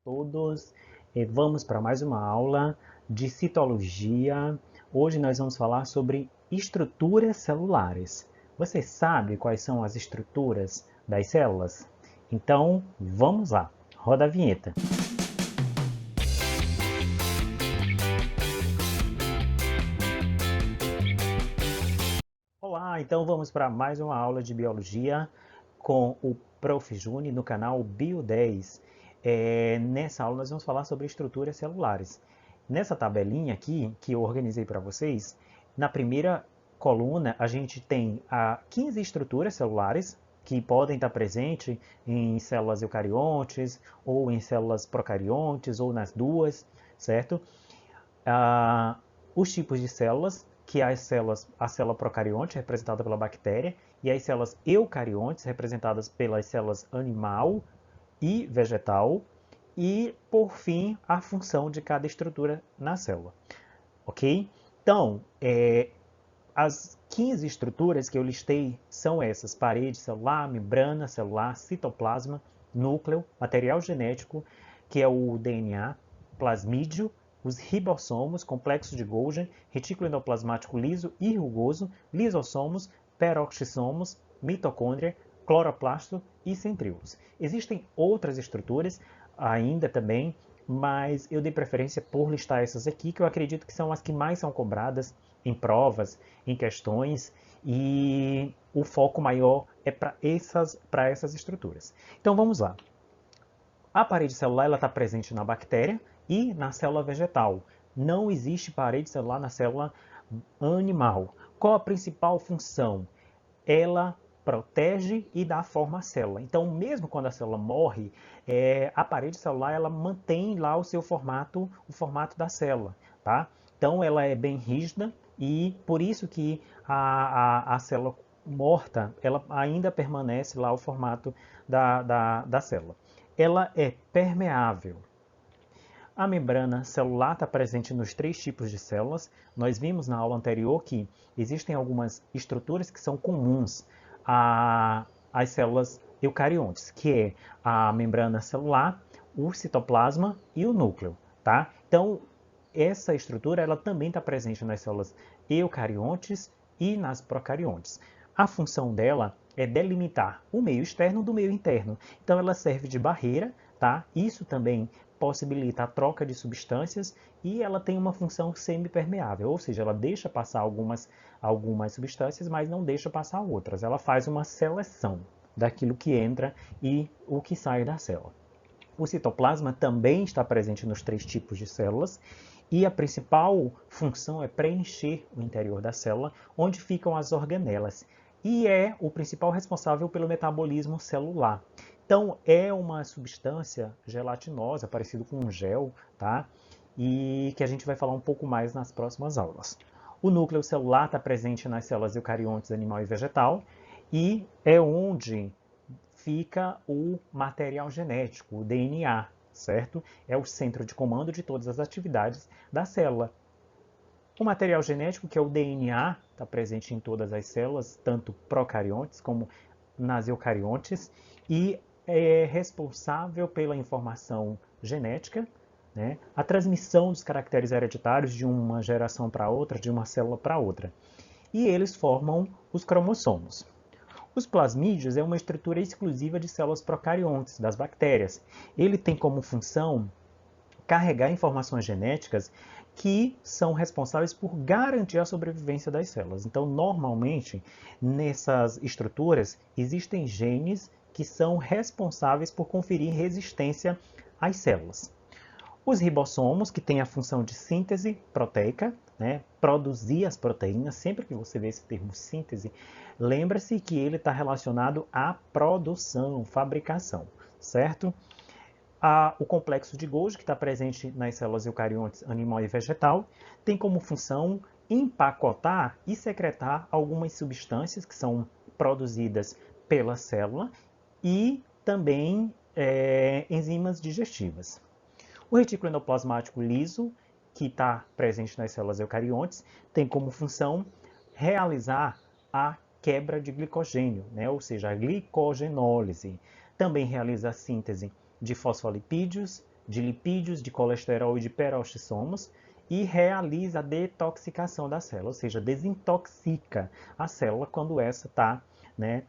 todos. Vamos para mais uma aula de citologia. Hoje nós vamos falar sobre estruturas celulares. Você sabe quais são as estruturas das células? Então, vamos lá. Roda a vinheta. Olá, então vamos para mais uma aula de biologia com o Prof. Juni no canal Bio10. Nessa aula nós vamos falar sobre estruturas celulares. Nessa tabelinha aqui que eu organizei para vocês, na primeira coluna a gente tem 15 estruturas celulares que podem estar presentes em células eucariontes ou em células procariontes ou nas duas, certo? Os tipos de células, que a célula procarionte, representada pela bactéria, e as células eucariontes, representadas pelas células animal e vegetal, e, por fim, a função de cada estrutura na célula. Ok? Então, as 15 estruturas que eu listei são essas: parede celular, membrana celular, citoplasma, núcleo, material genético, que é o DNA, plasmídio, os ribossomos, complexo de Golgi, retículo endoplasmático liso e rugoso, lisossomos, peroxissomos, mitocôndria, cloroplasto e centríolos. Existem outras estruturas ainda também, mas eu dei preferência por listar essas aqui, que eu acredito que são as que mais são cobradas em provas, em questões, e o foco maior é para essas estruturas. Então vamos lá. A parede celular está presente na bactéria e na célula vegetal. Não existe parede celular na célula animal. Qual a principal função? Ela protege e dá forma à célula. Então, mesmo quando a célula morre, a parede celular ela mantém lá o seu formato, o formato da célula, tá? Então, ela é bem rígida e por isso que a célula morta, ela ainda permanece lá o formato da célula. Ela é permeável. A membrana celular está presente nos 3 tipos de células. Nós vimos na aula anterior que existem algumas estruturas que são comuns às células eucariontes, que é a membrana celular, o citoplasma e o núcleo. Tá? Então, essa estrutura ela também está presente nas células eucariontes e nas procariontes. A função dela é delimitar o meio externo do meio interno. Então, ela serve de barreira, tá? Isso também possibilita a troca de substâncias e ela tem uma função semipermeável, ou seja, ela deixa passar algumas substâncias, mas não deixa passar outras. Ela faz uma seleção daquilo que entra e o que sai da célula. O citoplasma também está presente nos 3 tipos de células e a principal função é preencher o interior da célula, onde ficam as organelas, e é o principal responsável pelo metabolismo celular. Então, é uma substância gelatinosa, parecido com um gel, tá? E que a gente vai falar um pouco mais nas próximas aulas. O núcleo celular está presente nas células eucariontes animal e vegetal e é onde fica o material genético, o DNA, certo? É o centro de comando de todas as atividades da célula. O material genético, que é o DNA, está presente em todas as células, tanto procariontes como nas eucariontes, e é responsável pela informação genética, né? A transmissão dos caracteres hereditários de uma geração para outra, de uma célula para outra. E eles formam os cromossomos. Os plasmídios é uma estrutura exclusiva de células procariontes, das bactérias. Ele tem como função carregar informações genéticas que são responsáveis por garantir a sobrevivência das células. Então, normalmente, nessas estruturas, existem genes que são responsáveis por conferir resistência às células. Os ribossomos, que têm a função de síntese proteica, né, produzir as proteínas. Sempre que você vê esse termo síntese, lembra-se que ele está relacionado à produção, fabricação, certo? O complexo de Golgi, que está presente nas células eucariontes animal e vegetal, tem como função empacotar e secretar algumas substâncias que são produzidas pela célula e também enzimas digestivas. O retículo endoplasmático liso, que está presente nas células eucariontes, tem como função realizar a quebra de glicogênio, né? Ou seja, a glicogenólise. Também realiza a síntese de fosfolipídios de lipídios, de colesterol e de peroxissomos e realiza a detoxicação da célula, ou seja, desintoxica a célula quando essa está, né,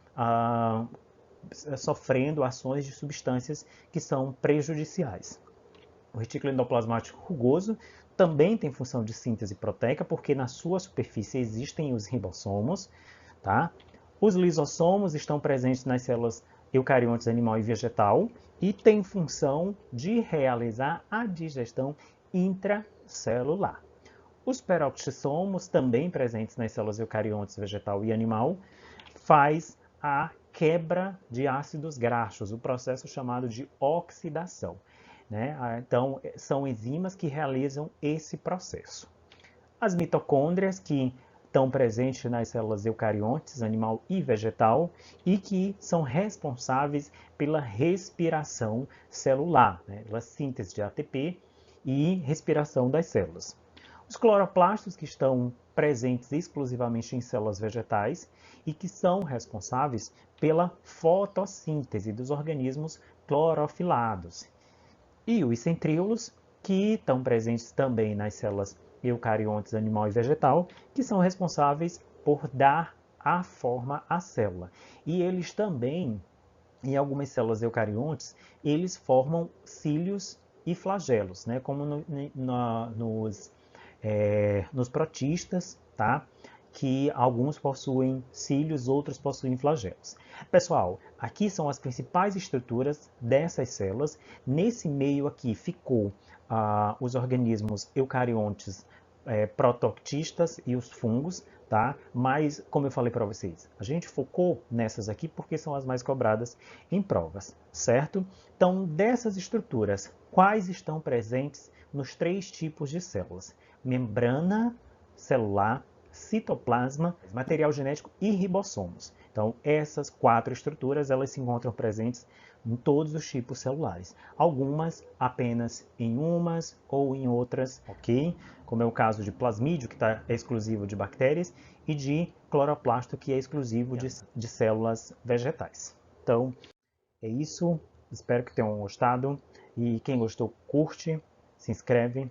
sofrendo ações de substâncias que são prejudiciais. O retículo endoplasmático rugoso também tem função de síntese proteica, porque na sua superfície existem os ribossomos, tá? Os lisossomos estão presentes nas células eucariontes animal e vegetal e têm função de realizar a digestão intracelular. Os peroxissomos, também presentes nas células eucariontes vegetal e animal, faz a quebra de ácidos graxos, o processo chamado de oxidação, né? Então, são enzimas que realizam esse processo. As mitocôndrias, que estão presentes nas células eucariontes, animal e vegetal, e que são responsáveis pela respiração celular, né? Pela síntese de ATP e respiração das células. Os cloroplastos, que estão presentes exclusivamente em células vegetais e que são responsáveis pela fotossíntese dos organismos clorofilados. E os centríolos, que estão presentes também nas células eucariontes animal e vegetal, que são responsáveis por dar a forma à célula. E eles também, em algumas células eucariontes, eles formam cílios e flagelos, né? Como nos protistas, tá? Que alguns possuem cílios, outros possuem flagelos. Pessoal, aqui são as principais estruturas dessas células. Nesse meio aqui ficou os organismos eucariontes protoctistas e os fungos, tá? Mas, como eu falei para vocês, a gente focou nessas aqui porque são as mais cobradas em provas, certo? Então, dessas estruturas, quais estão presentes nos 3 tipos de células? Membrana celular, citoplasma, material genético e ribossomos. Então, essas 4 estruturas, elas se encontram presentes em todos os tipos celulares. Algumas apenas em umas ou em outras, ok? Como é o caso de plasmídio, que é exclusivo de bactérias, e de cloroplasto, que é exclusivo de células vegetais. Então, é isso. Espero que tenham gostado. E quem gostou, curte, se inscreve